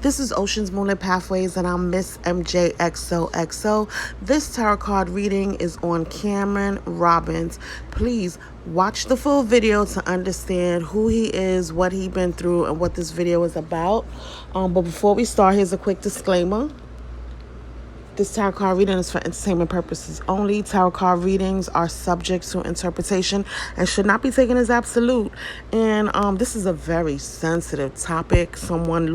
This is Ocean's Moonlit Pathways, and I'm Miss MJXOXO. This tarot card reading is on Cameron Robbins. Please watch the full video to understand who he is, what he's been through, and what this video is about. But before we start, here's a quick disclaimer. This tarot card reading is for entertainment purposes only. Tarot card readings are subject to interpretation and should not be taken as absolute. And this is a very sensitive topic. Someone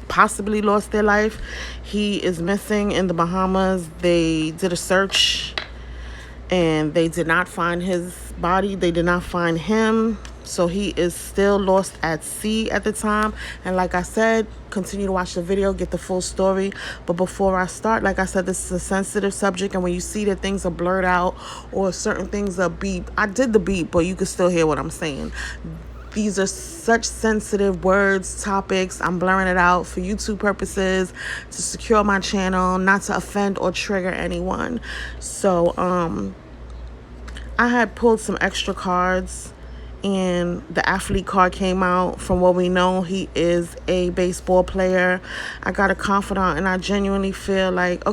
possibly lost their life. He is missing in the Bahamas. They did a search and they did not find his body. They did not find him. So he is still lost at sea at the time. And like I said, continue to watch the video, get the full story. But before I start, like I said, this is a sensitive subject. And when you see that things are blurred out or certain things are beep, I did the beep, but you can still hear what I'm saying. These are such sensitive words, topics. I'm blurring it out for YouTube purposes, to secure my channel, not to offend or trigger anyone. So I had pulled some extra cards, and the athlete card came out. From what we know, he is a baseball player. I got a confidant, and I genuinely feel like,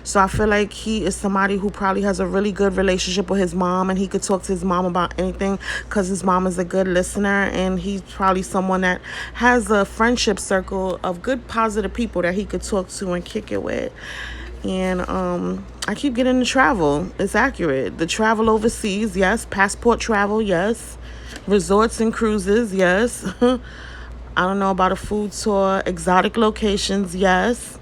so I feel like he is somebody who probably has a really good relationship with his mom, and he could talk to his mom about anything because his mom is a good listener, and he's probably someone that has a friendship circle of good, positive people that he could talk to and kick it with. And I keep getting the travel. It's accurate. The travel overseas, yes. Passport travel, yes. Resorts and cruises, yes. I don't know about a food tour. Exotic locations, yes.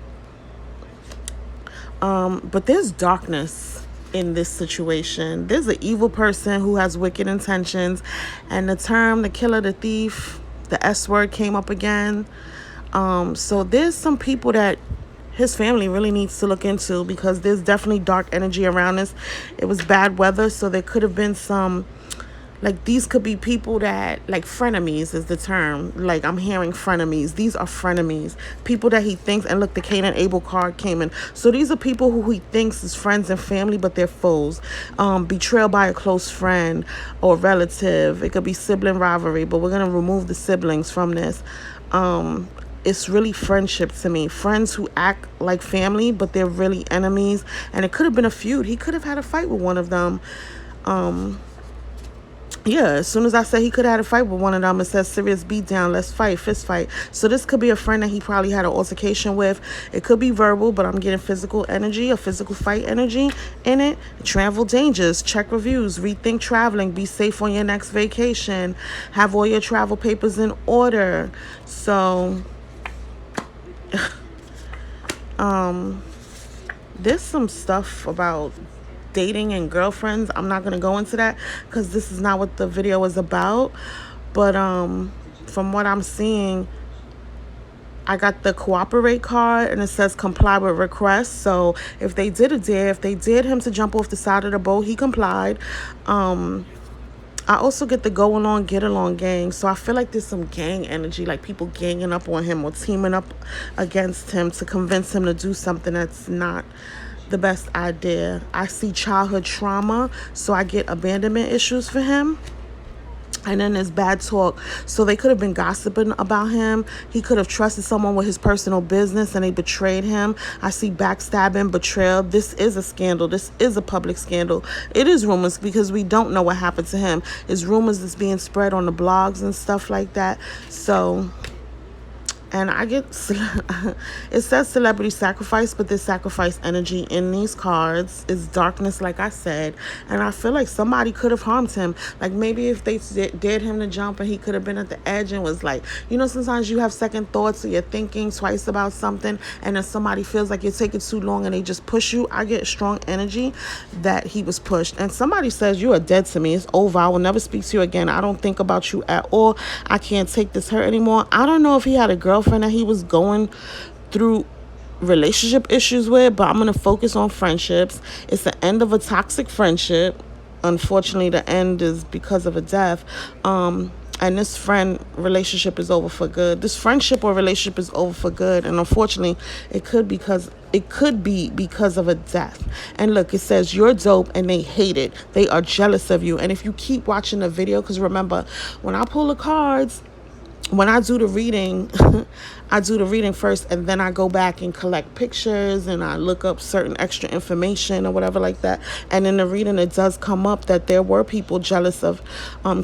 But there's darkness in this situation. There's an evil person who has wicked intentions. And the term, the killer, the thief, the S word came up again. So there's some people that his family really needs to look into, because there's definitely dark energy around this. It was bad weather, so there could have been some, like, these could be people that, like, frenemies is the term. Like, I'm hearing frenemies. These are frenemies. People that he thinks, and look, the Cain and Abel card came in. So these are people who he thinks is friends and family, but they're foes. Betrayal by a close friend or relative. It could be sibling rivalry, but we're going to remove the siblings from this. It's really friendship to me. Friends who act like family, but they're really enemies. And it could have been a feud. He could have had a fight with one of them. Yeah, as soon as I say he could have had a fight with one of them, it says serious beatdown, let's fight, fist fight. So this could be a friend that he probably had an altercation with. It could be verbal, but I'm getting physical energy, a physical fight energy in it. Travel dangers, check reviews, rethink traveling, be safe on your next vacation, have all your travel papers in order. So there's some stuff about dating and girlfriends. I'm not going to go into that because this is not what the video is about. But from what I'm seeing, I got the cooperate card, and it says comply with requests. So if they did a dare, if they dared him to jump off the side of the boat, he complied. I also get the go along, get along gang. So I feel like there's some gang energy, like people ganging up on him or teaming up against him to convince him to do something that's not the best idea. I see childhood trauma, so I get abandonment issues for him. And then there's bad talk. So they could have been gossiping about him. He could have trusted someone with his personal business and they betrayed him. I see backstabbing, betrayal. This is a scandal. This is a public scandal. It is rumors because we don't know what happened to him. It's rumors that's being spread on the blogs and stuff like that. So, and I get, it says celebrity sacrifice, but there's sacrifice energy in these cards. It's darkness, like I said. And I feel like somebody could have harmed him. Like maybe if they dared him to jump and he could have been at the edge and was like, you know, sometimes you have second thoughts or you're thinking twice about something, and then somebody feels like you're taking too long and they just push you. I get strong energy that he was pushed. And somebody says, you are dead to me. It's over. I will never speak to you again. I don't think about you at all. I can't take this hurt anymore. I don't know if he had a girlfriend that he was going through relationship issues with, but I'm going to focus on friendships. It's the end of a toxic friendship. Unfortunately, the end is because of a death. And this friend relationship is over for good. This friendship or relationship is over for good. And unfortunately, it could be because of a death. And look, it says you're dope and they hate it. They are jealous of you. And if you keep watching the video, because remember, when I pull the cards, when I do the reading, I do the reading first, and then I go back and collect pictures and I look up certain extra information or whatever like that. And in the reading, it does come up that there were people jealous of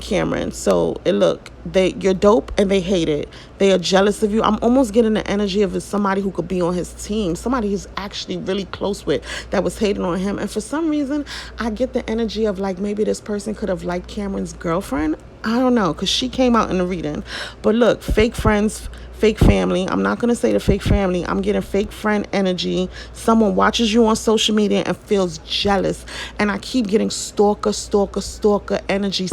Cameron. So you're dope and they hate it. They are jealous of you. I'm almost getting the energy of somebody who could be on his team, somebody he's actually really close with that was hating on him. And for some reason, I get the energy of like maybe this person could have liked Cameron's girlfriend. I don't know, because she came out in the reading. But look, fake friends, fake family. I'm not going to say the fake family. I'm getting fake friend energy. Someone watches you on social media and feels jealous. And I keep getting stalker energy.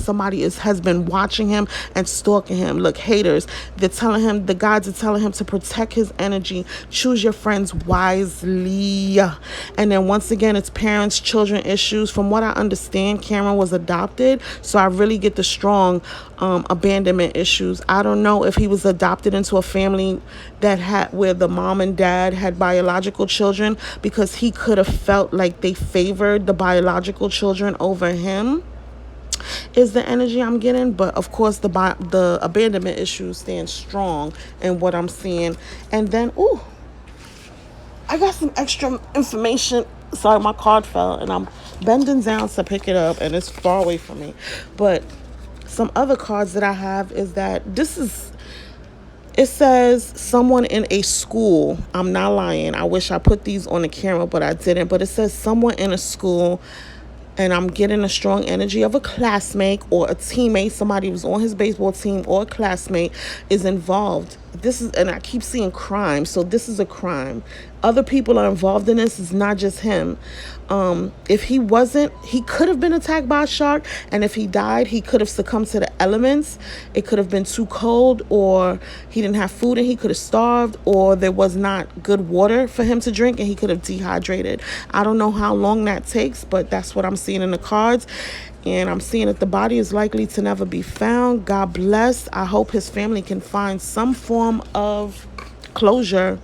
Has been watching him and stalking him. Look, haters, the gods are telling him to protect his energy. Choose your friends wisely. And then once again, it's parents, children issues. From what I understand, Cameron was adopted. So I really get the strong abandonment issues. I don't know if he was adopted into a family where the mom and dad had biological children, because he could have felt like they favored the biological children over him, is the energy I'm getting. But of course the abandonment issues stand strong in what I'm seeing. And then I got some extra information. Sorry, my card fell and I'm bending down to pick it up and it's far away from me. But some other cards that I have is that it says someone in a school. I'm not lying. I wish I put these on the camera, but I didn't. But it says someone in a school, and I'm getting a strong energy of a classmate or a teammate, somebody who's on his baseball team or a classmate is involved. And I keep seeing crime, so this is a crime. Other people are involved in this. It's not just him. If he wasn't, he could have been attacked by a shark, and if he died, he could have succumbed to the elements. It could have been too cold, or he didn't have food and he could have starved, or there was not good water for him to drink and he could have dehydrated. I don't know how long that takes, but that's what I'm seeing in the cards. And I'm seeing that the body is likely to never be found. God bless. I hope his family can find some form of closure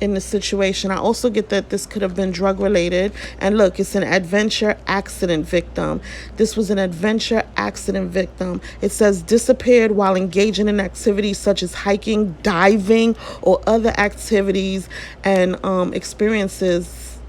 in the situation. I also get that this could have been drug related. And look, it's an adventure accident victim. This was an adventure accident victim. It says disappeared while engaging in activities such as hiking, diving, or other activities and experiences.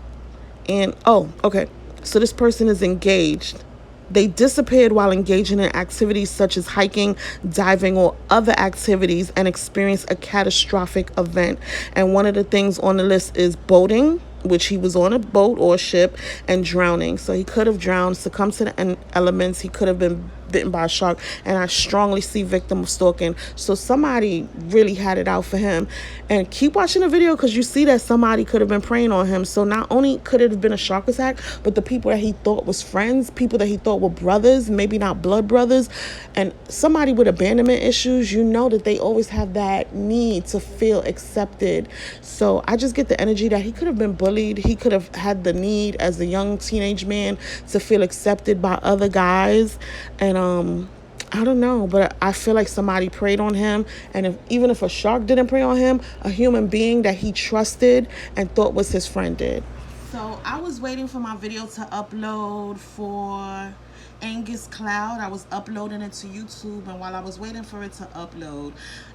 And okay. So this person is engaged. They disappeared while engaging in activities such as hiking, diving, or other activities and experienced a catastrophic event. And one of the things on the list is boating, which he was on a boat or a ship, and drowning. So he could have drowned, succumbed to the elements. He could have been bitten by a shark. And I strongly see victim of stalking. So somebody really had it out for him. And keep watching the video, because you see that somebody could have been preying on him. So not only could it have been a shark attack, but the people that he thought was friends, people that he thought were brothers, maybe not blood brothers, and somebody with abandonment issues, you know that they always have that need to feel accepted. So I just get the energy that he could have been bullied. He could have had the need as a young teenage man to feel accepted by other guys. And I don't know, but I feel like somebody preyed on him. And even if a shark didn't prey on him, a human being that he trusted and thought was his friend did. So I was waiting for my video to upload for Angus Cloud. I was uploading it to YouTube, and while I was waiting for it to upload,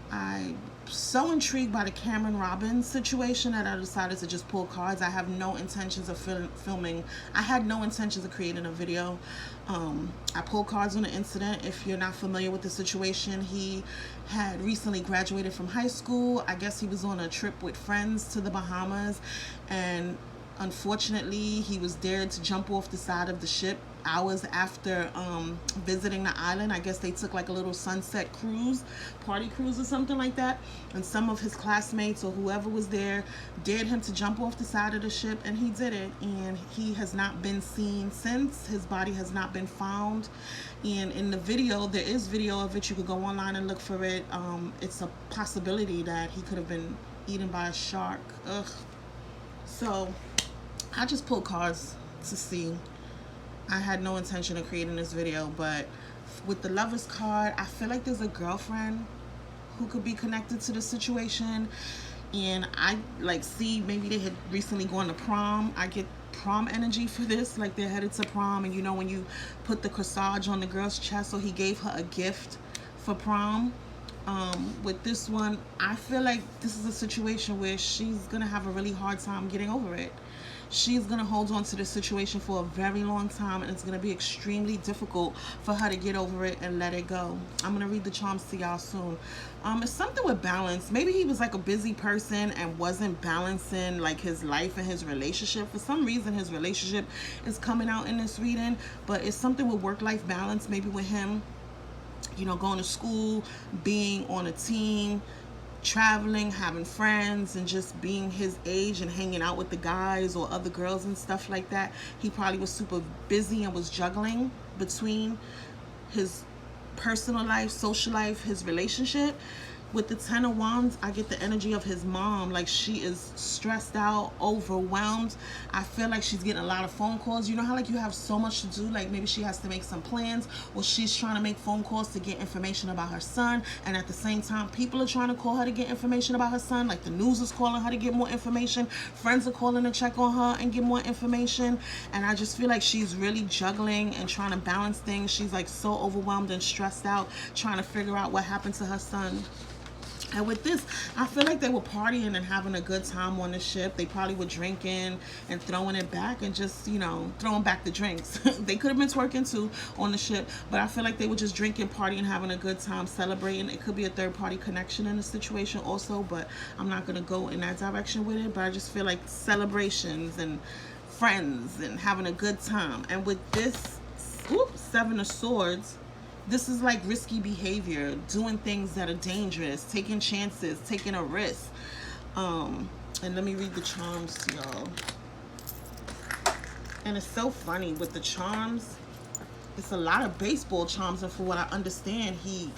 I'm so intrigued by the Cameron Robbins situation that I decided to just pull cards. I have no intentions of filming. I had no intentions of creating a video. I pulled cards on the incident. If you're not familiar with the situation, he had recently graduated from high school. I guess he was on a trip with friends to the Bahamas, and unfortunately, he was dared to jump off the side of the ship hours after visiting the island. I guess they took like a little sunset cruise, party cruise or something like that. And some of his classmates or whoever was there dared him to jump off the side of the ship, and he did it. And he has not been seen since. His body has not been found. And in the video, there is video of it. You could go online and look for it. It's a possibility that he could have been eaten by a shark. Ugh. So I just pulled cards to see. I had no intention of creating this video, but with the Lover's card, I feel like there's a girlfriend who could be connected to the situation. And I see maybe they had recently gone to prom. I get prom energy for this, like they're headed to prom. And you know, when you put the corsage on the girl's chest, so he gave her a gift for prom. With this one, I feel like this is a situation where she's gonna have a really hard time getting over it. She's gonna hold on to this situation for a very long time, and it's gonna be extremely difficult for her to get over it and let it go. I'm gonna read the charms to y'all soon. It's something with balance. Maybe he was like a busy person and wasn't balancing like his life and his relationship. For some reason, his relationship is coming out in this reading, but it's something with work-life balance. Maybe with him, you know, going to school, being on a team, traveling, having friends, and just being his age and hanging out with the guys or other girls and stuff like that. He probably was super busy and was juggling between his personal life, social life, his relationship. With the Ten of Wands, I get the energy of his mom. Like, she is stressed out, overwhelmed. I feel like she's getting a lot of phone calls. You know how like you have so much to do, like maybe she has to make some plans, or she's trying to make phone calls to get information about her son, and at the same time people are trying to call her to get information about her son. Like the news is calling her to get more information, friends are calling to check on her and get more information. And I just feel like she's really juggling and trying to balance things. She's like so overwhelmed and stressed out trying to figure out what happened to her son. And with this, I feel like they were partying and having a good time on the ship. They probably were drinking and throwing it back and just, you know, throwing back the drinks. They could have been twerking too on the ship, but I feel like they were just drinking, partying, having a good time, celebrating. It could be a third-party connection in the situation also, but I'm not going to go in that direction with it. But I just feel like celebrations and friends and having a good time. And with this, Seven of Swords, this is like risky behavior, doing things that are dangerous, taking chances, taking a risk. And let me read the charms to y'all. And it's so funny with the charms. It's a lot of baseball charms, and for what I understand, he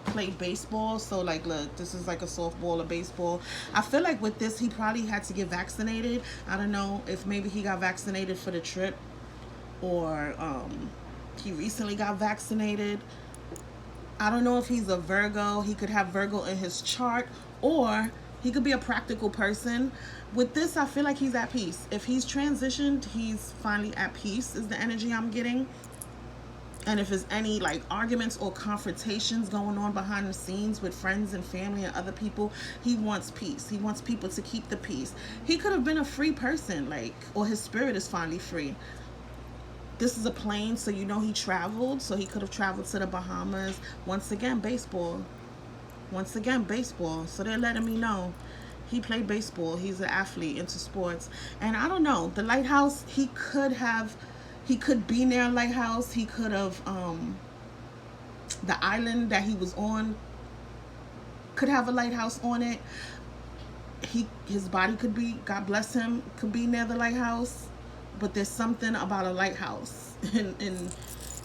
played baseball. So like, look, this is like a softball or baseball. I feel like with this, he probably had to get vaccinated. I don't know if maybe he got vaccinated for the trip, or he recently got vaccinated. I don't know if he's a Virgo. He could have Virgo in his chart, or he could be a practical person. With this, I feel like he's at peace. If he's transitioned, he's finally at peace is the energy I'm getting. And if there's any like arguments or confrontations going on behind the scenes with friends and family and other people, he wants peace. He wants people to keep the peace. He could have been a free person, like, or his spirit is finally free. This is a plane, so you know he traveled, so he could have traveled to the Bahamas. Once again, baseball. Once again, baseball. So they're letting me know he played baseball. He's an athlete into sports. And I don't know, the lighthouse, he could be near a lighthouse. He could have, the island that he was on could have a lighthouse on it. His body could be, God bless him, could be near the lighthouse. But there's something about a lighthouse in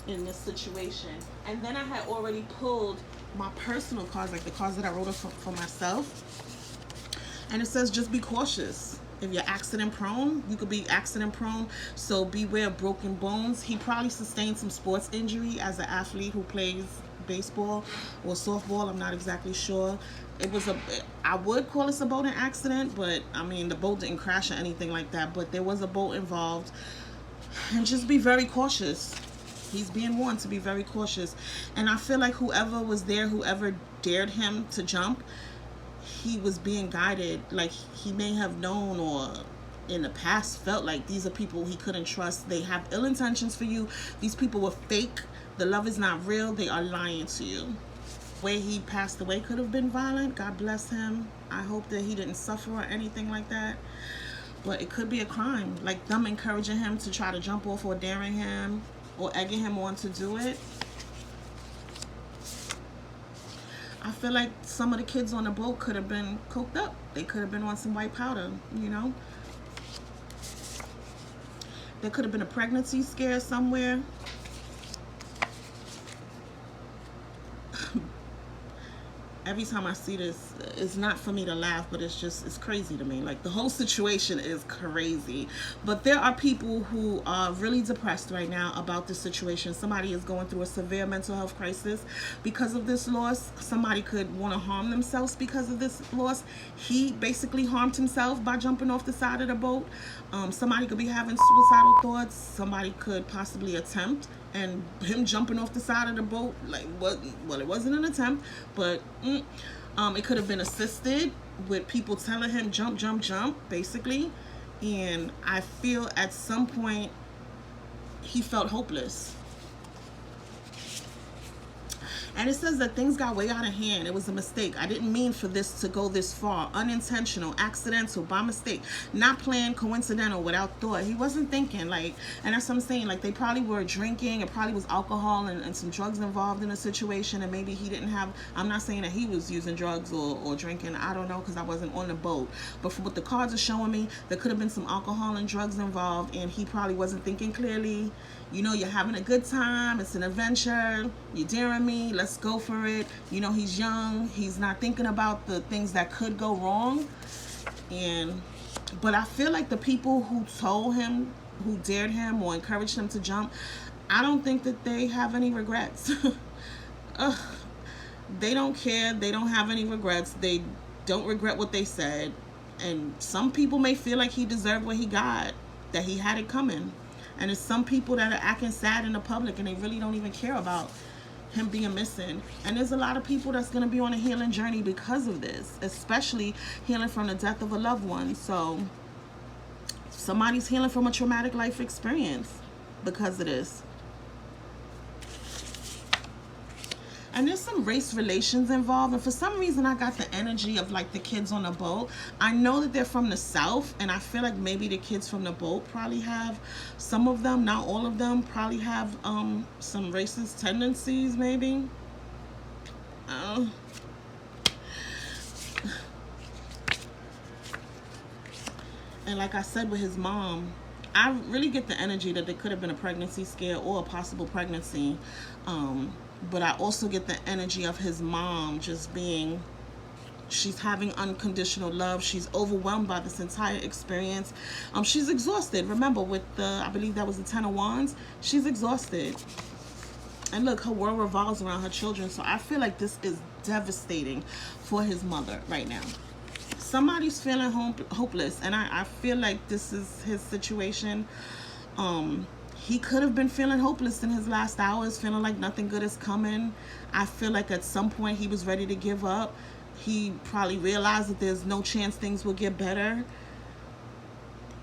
this situation. And then I had already pulled my personal cards, like the cards that I wrote for myself. And it says, just be cautious. If you're accident prone, you could be accident prone. So beware of broken bones. He probably sustained some sports injury as an athlete who plays baseball or softball. I'm not exactly sure. I would call this a boating accident, but I mean, the boat didn't crash or anything like that, but there was a boat involved. And just be very cautious. He's being warned to be very cautious. And I feel like whoever was there, whoever dared him to jump, he was being guided. Like, he may have known, or in the past felt like these are people he couldn't trust. They have ill intentions for you. These people were fake. The love is not real. They are lying to you. The way he passed away could have been violent. God bless him. I hope that he didn't suffer or anything like that. But it could be a crime. Like them encouraging him to try to jump off, or daring him, or egging him on to do it. I feel like some of the kids on the boat could have been coked up. They could have been on some white powder, you know. There could have been a pregnancy scare somewhere. Every time I see this, it's not for me to laugh, but it's crazy to me. Like, the whole situation is crazy. But there are people who are really depressed right now about this situation. Somebody is going through a severe mental health crisis because of this loss. Somebody could want to harm themselves because of this loss. He basically harmed himself by jumping off the side of the boat. Somebody could be having suicidal thoughts. Somebody could possibly attempt And him jumping off the side of the boat, like, what? Well, it wasn't an attempt, but it could have been assisted with people telling him jump, jump, jump, basically. And I feel at some point he felt hopeless. And it says that things got way out of hand. It was a mistake. I didn't mean for this to go this far. Unintentional, accidental, by mistake, not planned, coincidental, without thought. He wasn't thinking, like, and that's what I'm saying, like, they probably were drinking. It probably was alcohol and some drugs involved in the situation, and maybe he didn't have, I'm not saying that he was using drugs or drinking. I don't know, because I wasn't on the boat. But from what the cards are showing me, there could have been some alcohol and drugs involved, and he probably wasn't thinking clearly. You know, you're having a good time. It's an adventure. You're daring me. Let's go for it. You know, he's young. He's not thinking about the things that could go wrong. But I feel like the people who told him, who dared him or encouraged him to jump, I don't think that they have any regrets. They don't care. They don't have any regrets. They don't regret what they said. And some people may feel like he deserved what he got, that he had it coming. And there's some people that are acting sad in the public and they really don't even care about him being missing. And there's a lot of people that's going to be on a healing journey because of this, especially healing from the death of a loved one. So somebody's healing from a traumatic life experience because of this. And there's some race relations involved, and for some reason I got the energy of like the kids on the boat. I know that they're from the South, and I feel like maybe the kids from the boat probably have, some of them, not all of them, probably have some racist tendencies, maybe. And like I said with his mom, I really get the energy that there could have been a pregnancy scare or a possible pregnancy. But I also get the energy of his mom just being, she's having unconditional love. She's overwhelmed by this entire experience. She's exhausted. Remember, with the, I believe that was the 10 of Wands, she's exhausted. And look, her world revolves around her children. So I feel like this is devastating for his mother right now. Somebody's feeling hopeless. And I feel like this is his situation. He could have been feeling hopeless in his last hours, feeling like nothing good is coming. I feel like at some point he was ready to give up. He probably realized that there's no chance things will get better.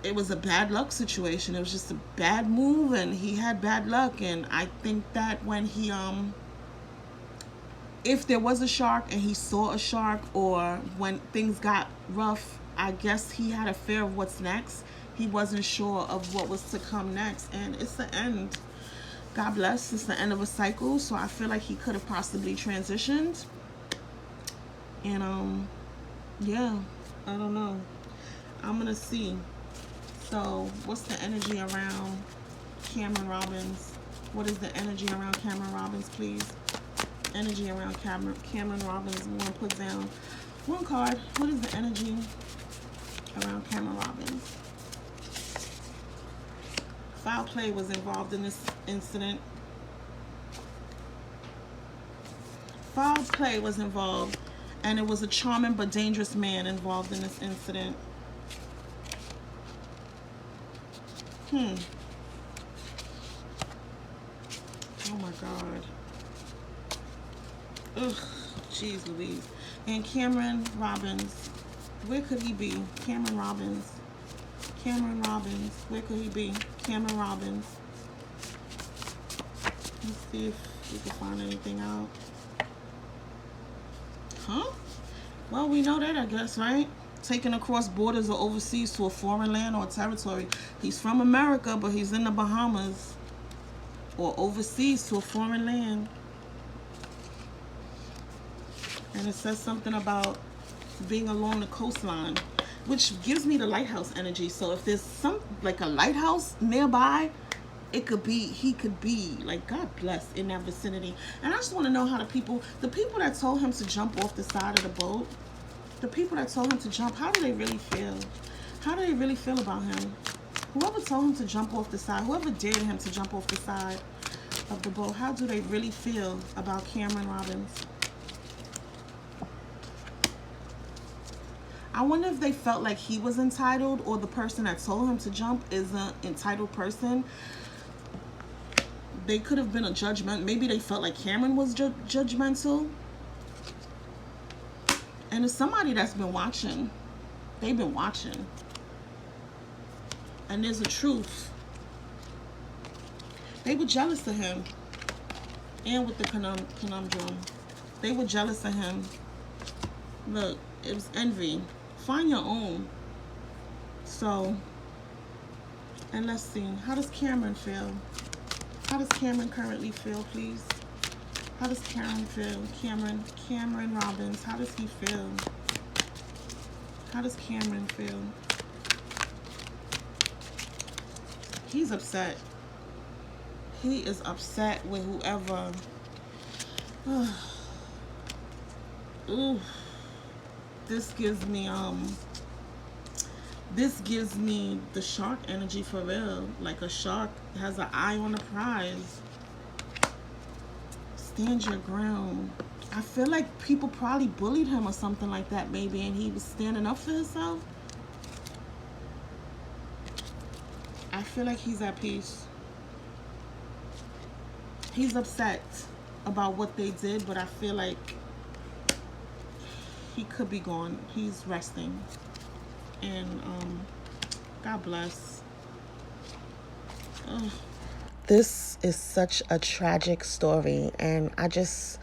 It was a bad luck situation. It was just a bad move, and he had bad luck. And I think that when he, if there was a shark and he saw a shark, or when things got rough, I guess he had a fear of what's next. He wasn't sure of what was to come next, and it's the end. God bless. It's the end of a cycle, so I feel like he could have possibly transitioned. And yeah, I don't know. I'm gonna see. So what's the energy around Cameron Robbins? What is the energy around Cameron Robbins, please? Energy around Cameron Robbins. I'm gonna put down one card. What is the energy around Cameron Robbins? Foul play was involved in this incident. Foul play was involved, and it was a charming but dangerous man involved in this incident. Oh my God. Ugh, jeez Louise. And Cameron Robbins, where could he be? Cameron Robbins. Cameron Robbins, where could he be? Cameron Robbins. Let's see if we can find anything out. Huh? Well, we know that, I guess, right? Taken across borders or overseas to a foreign land or territory. He's from America, but he's in the Bahamas. Or overseas to a foreign land. And it says something about being along the coastline, which gives me the lighthouse energy. So if there's some, like a lighthouse nearby, it could be, he could be, like, God bless, in that vicinity. And I just want to know how the people that told him to jump off the side of the boat, the people that told him to jump, how do they really feel? How do they really feel about him? Whoever told him to jump off the side, whoever dared him to jump off the side of the boat, how do they really feel about Cameron Robbins? I wonder if they felt like he was entitled, or the person that told him to jump is an entitled person. they could have been a judgment. Maybe they felt like Cameron was judgmental. And it's somebody that's been watching. They've been watching. And there's a truth. They were jealous of him. And with the conundrum. They were jealous of him. Look, it was envy. Find your own. So, and let's see. How does Cameron feel? How does Cameron currently feel, please? How does Cameron feel? Cameron Robbins, how does he feel? How does Cameron feel? He's upset. He is upset with whoever. Ooh. This gives me the shark energy for real. Like a shark has an eye on the prize. Stand your ground. I feel like people probably bullied him or something like that maybe, and he was standing up for himself. I feel like he's at peace. He's upset about what they did, but I feel like he could be gone. He's resting. And God bless. Ugh. This is such a tragic story, and I just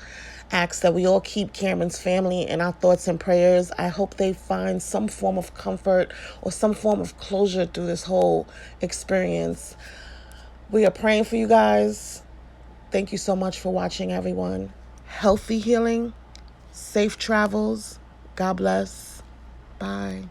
ask that we all keep Cameron's family in our thoughts and prayers. I hope they find some form of comfort or some form of closure through this whole experience. We are praying for you guys. Thank you so much for watching, everyone. Healthy healing, safe travels. God bless. Bye.